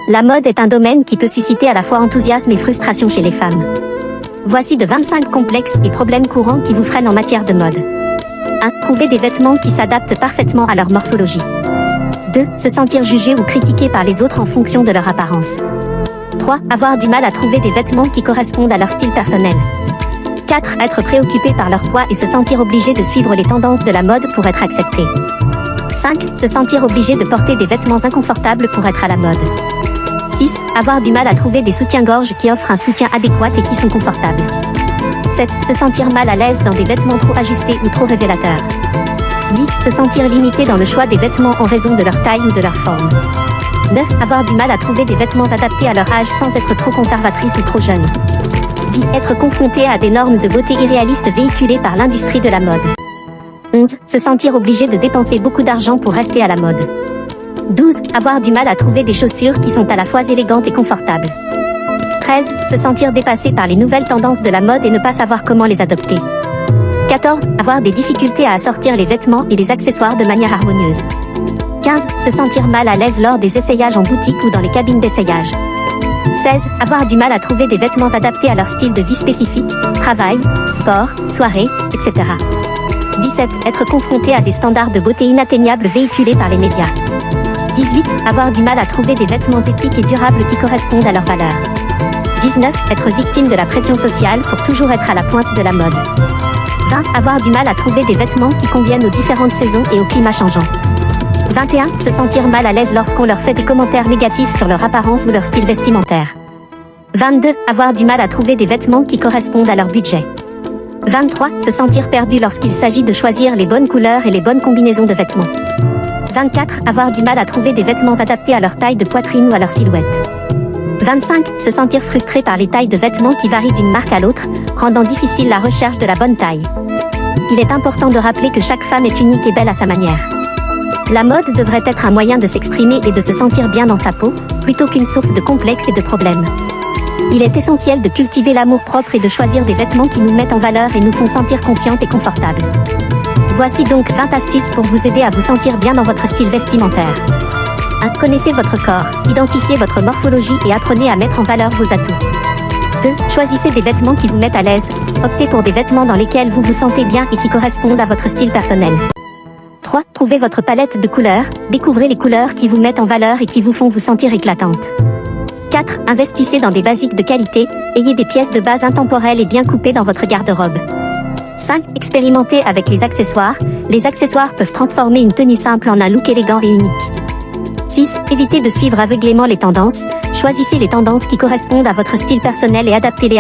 La mode est un domaine qui peut susciter à la fois enthousiasme et frustration chez les femmes. Voici de 25 complexes et problèmes courants qui vous freinent en matière de mode. 1. Trouver des vêtements qui s'adaptent parfaitement à leur morphologie. 2. Se sentir jugé ou critiqué par les autres en fonction de leur apparence. 3. Avoir du mal à trouver des vêtements qui correspondent à leur style personnel. 4. Être préoccupé par leur poids et se sentir obligé de suivre les tendances de la mode pour être accepté. 5. Se sentir obligé de porter des vêtements inconfortables pour être à la mode. 6. Avoir du mal à trouver des soutiens-gorge qui offrent un soutien adéquat et qui sont confortables. 7. Se sentir mal à l'aise dans des vêtements trop ajustés ou trop révélateurs. 8. Se sentir limité dans le choix des vêtements en raison de leur taille ou de leur forme. 9. Avoir du mal à trouver des vêtements adaptés à leur âge sans être trop conservatrice ou trop jeune. 10. Être confronté à des normes de beauté irréalistes véhiculées par l'industrie de la mode. 11. Se sentir obligé de dépenser beaucoup d'argent pour rester à la mode. 12. Avoir du mal à trouver des chaussures qui sont à la fois élégantes et confortables. 13. Se sentir dépassé par les nouvelles tendances de la mode et ne pas savoir comment les adopter. 14. Avoir des difficultés à assortir les vêtements et les accessoires de manière harmonieuse. 15. Se sentir mal à l'aise lors des essayages en boutique ou dans les cabines d'essayage. 16. Avoir du mal à trouver des vêtements adaptés à leur style de vie spécifique, travail, sport, soirée, etc. 17. Être confronté à des standards de beauté inatteignables véhiculés par les médias. 18. Avoir du mal à trouver des vêtements éthiques et durables qui correspondent à leurs valeurs. 19. Être victime de la pression sociale pour toujours être à la pointe de la mode. 20. Avoir du mal à trouver des vêtements qui conviennent aux différentes saisons et au climat changeant. 21. Se sentir mal à l'aise lorsqu'on leur fait des commentaires négatifs sur leur apparence ou leur style vestimentaire. 22. Avoir du mal à trouver des vêtements qui correspondent à leur budget. 23. Se sentir perdu lorsqu'il s'agit de choisir les bonnes couleurs et les bonnes combinaisons de vêtements. 24. Avoir du mal à trouver des vêtements adaptés à leur taille de poitrine ou à leur silhouette. 25. Se sentir frustré par les tailles de vêtements qui varient d'une marque à l'autre, rendant difficile la recherche de la bonne taille. Il est important de rappeler que chaque femme est unique et belle à sa manière. La mode devrait être un moyen de s'exprimer et de se sentir bien dans sa peau, plutôt qu'une source de complexes et de problèmes. Il est essentiel de cultiver l'amour-propre et de choisir des vêtements qui nous mettent en valeur et nous font sentir confiantes et confortables. Voici donc 20 astuces pour vous aider à vous sentir bien dans votre style vestimentaire. 1. Connaissez votre corps, identifiez votre morphologie et apprenez à mettre en valeur vos atouts. 2. Choisissez des vêtements qui vous mettent à l'aise, optez pour des vêtements dans lesquels vous vous sentez bien et qui correspondent à votre style personnel. 3. Trouvez votre palette de couleurs, découvrez les couleurs qui vous mettent en valeur et qui vous font vous sentir éclatante. 4. Investissez dans des basiques de qualité, ayez des pièces de base intemporelles et bien coupées dans votre garde-robe. 5. Expérimentez avec les accessoires. Les accessoires peuvent transformer une tenue simple en un look élégant et unique. 6. Évitez de suivre aveuglément les tendances. Choisissez les tendances qui correspondent à votre style personnel et adaptez-les.